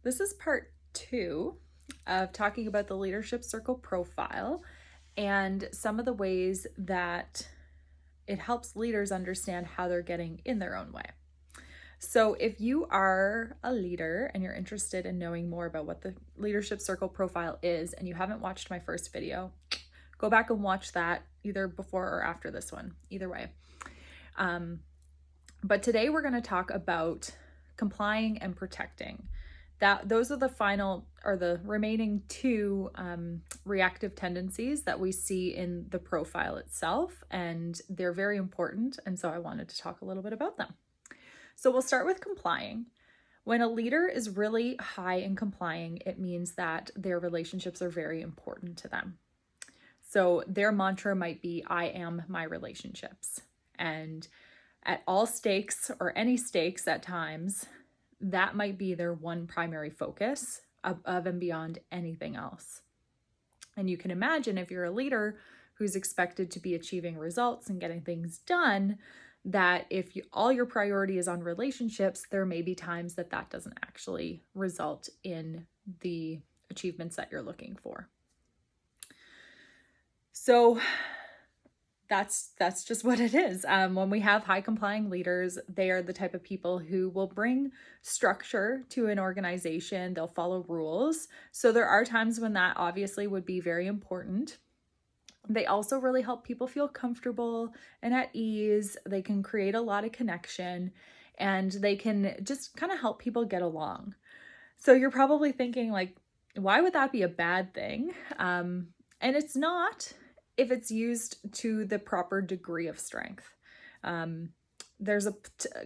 This is part 2 of talking about the leadership circle profile and some of the ways that it helps leaders understand how they're getting in their own way. So if you are a leader and you're interested in knowing more about what the leadership circle profile is and you haven't watched my first video, go back and watch that either before or after this one, either way. But today we're going to talk about complying and protecting. Those are the remaining two reactive tendencies that we see in the profile itself, and they're very important. And so I wanted to talk a little bit about them. So we'll start with complying. When a leader is really high in complying, it means that their relationships are very important to them. So their mantra might be, I am my relationships. And at all stakes, or any stakes at times, that might be their one primary focus above and beyond anything else. And you can imagine if you're a leader who's expected to be achieving results and getting things done, that if all your priority is on relationships, there may be times that doesn't actually result in the achievements that you're looking for. So that's just what it is. When we have high complying leaders, they are the type of people who will bring structure to an organization. They'll follow rules. So there are times when that obviously would be very important. They also really help people feel comfortable and at ease. They can create a lot of connection, and they can just kind of help people get along. So you're probably thinking, like, why would that be a bad thing? And it's not, if it's used to the proper degree of strength. There's a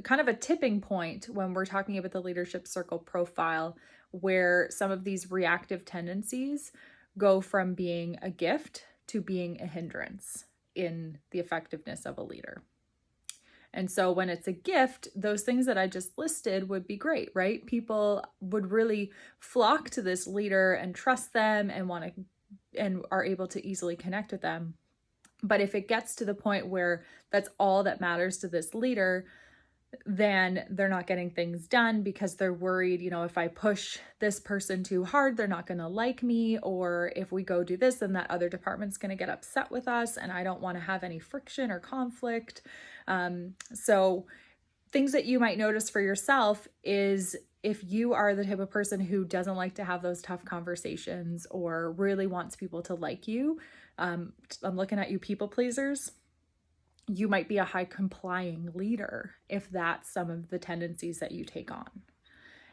kind of a tipping point when we're talking about the leadership circle profile, where some of these reactive tendencies go from being a gift to being a hindrance in the effectiveness of a leader. And so when it's a gift, those things that I just listed would be great, right? People would really flock to this leader and trust them and and are able to easily connect with them. But if it gets to the point where that's all that matters to this leader, then they're not getting things done because they're worried, if I push this person too hard, they're not going to like me. Or if we go do this, then that other department's going to get upset with us, and I don't want to have any friction or conflict. So things that you might notice for yourself is if you are the type of person who doesn't like to have those tough conversations or really wants people to like you, I'm looking at you people pleasers, you might be a high complying leader if that's some of the tendencies that you take on.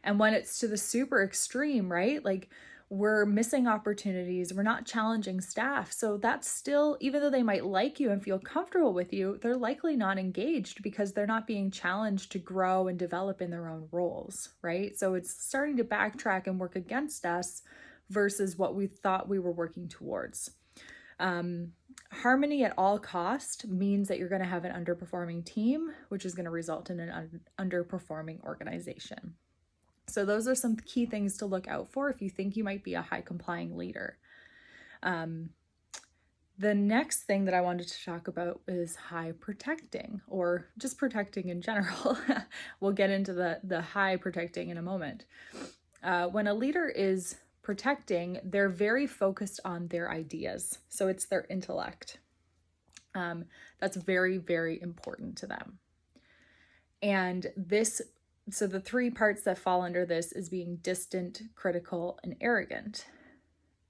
And when it's to the super extreme, right? Like, we're missing opportunities, we're not challenging staff. So that's still, even though they might like you and feel comfortable with you, they're likely not engaged because they're not being challenged to grow and develop in their own roles, right? So it's starting to backtrack and work against us versus what we thought we were working towards. Harmony at all cost means that you're going to have an underperforming team, which is going to result in an underperforming organization. So those are some key things to look out for if you think you might be a high complying leader. The next thing that I wanted to talk about is high protecting, or just protecting in general. We'll get into the high protecting in a moment. When a leader is protecting, they're very focused on their ideas. So it's their intellect. That's very, very important to them. And so the three parts that fall under this is being distant, critical, and arrogant.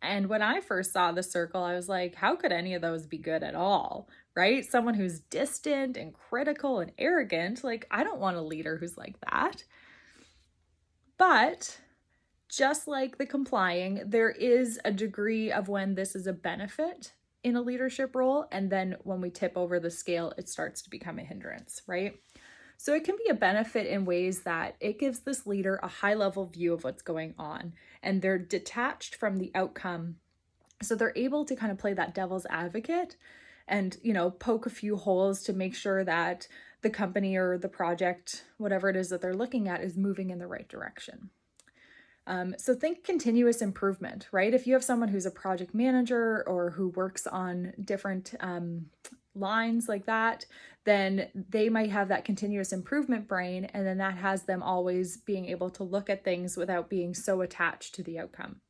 And when I first saw the circle, I was like, how could any of those be good at all, right? Someone who's distant and critical and arrogant, like, I don't want a leader who's like that. But just like the complying, there is a degree of when this is a benefit in a leadership role. And then when we tip over the scale, it starts to become a hindrance, right? So it can be a benefit in ways that it gives this leader a high level view of what's going on, and they're detached from the outcome. So they're able to kind of play that devil's advocate and, poke a few holes to make sure that the company or the project, whatever it is that they're looking at, is moving in the right direction. So think continuous improvement, right? If you have someone who's a project manager or who works on different lines like that, then they might have that continuous improvement brain, and then that has them always being able to look at things without being so attached to the outcome.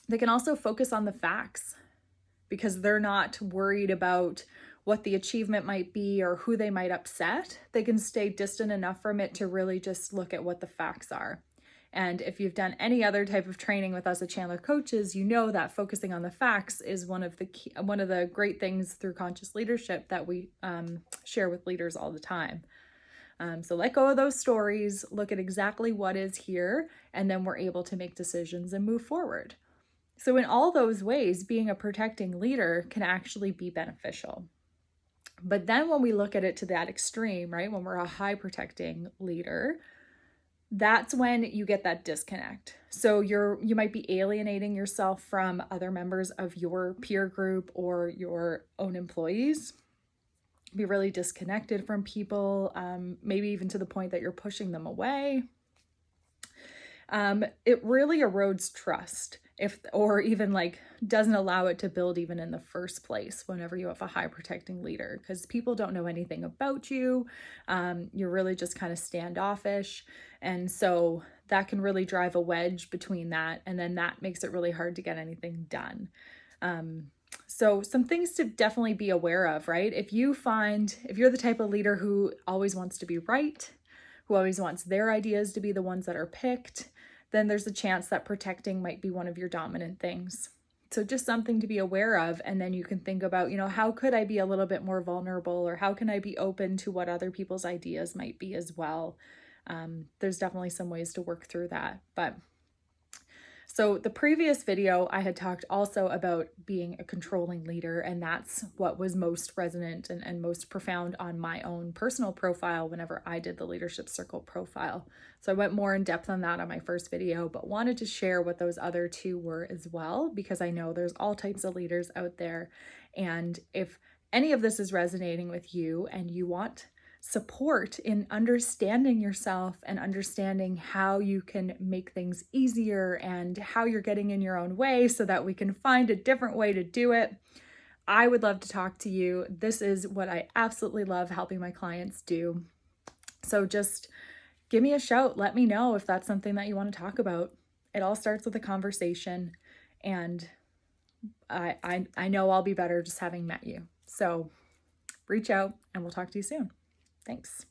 They can also focus on the facts because they're not worried about what the achievement might be or who they might upset. They can stay distant enough from it to really just look at what the facts are. And if you've done any other type of training with us at Chandler Coaches, you know that focusing on the facts is one of the great things through conscious leadership that we share with leaders all the time. So let go of those stories, look at exactly what is here, and then we're able to make decisions and move forward. So in all those ways, being a protecting leader can actually be beneficial. But then when we look at it to that extreme, right, when we're a high protecting leader, that's when you get that disconnect. So you might be alienating yourself from other members of your peer group or your own employees. Be really disconnected from people, maybe even to the point that you're pushing them away. It really erodes trust, or even like doesn't allow it to build even in the first place whenever you have a high protecting leader, because people don't know anything about you. You're really just kind of standoffish. And so that can really drive a wedge between that. And then that makes it really hard to get anything done. So some things to definitely be aware of, right? If you're the type of leader who always wants to be right, who always wants their ideas to be the ones that are picked, then there's a chance that protecting might be one of your dominant things. So just something to be aware of. And then you can think about, how could I be a little bit more vulnerable, or how can I be open to what other people's ideas might be as well? There's definitely some ways to work through that. So the previous video, I had talked also about being a controlling leader, and that's what was most resonant and most profound on my own personal profile whenever I did the Leadership Circle profile. So I went more in depth on that on my first video, but wanted to share what those other two were as well, because I know there's all types of leaders out there. And if any of this is resonating with you and you want support in understanding yourself and understanding how you can make things easier and how you're getting in your own way so that we can find a different way to do it, I would love to talk to you. This is what I absolutely love helping my clients do. So just give me a shout. Let me know if that's something that you want to talk about. It all starts with a conversation, and I know I'll be better just having met you. So reach out and we'll talk to you soon. Thanks.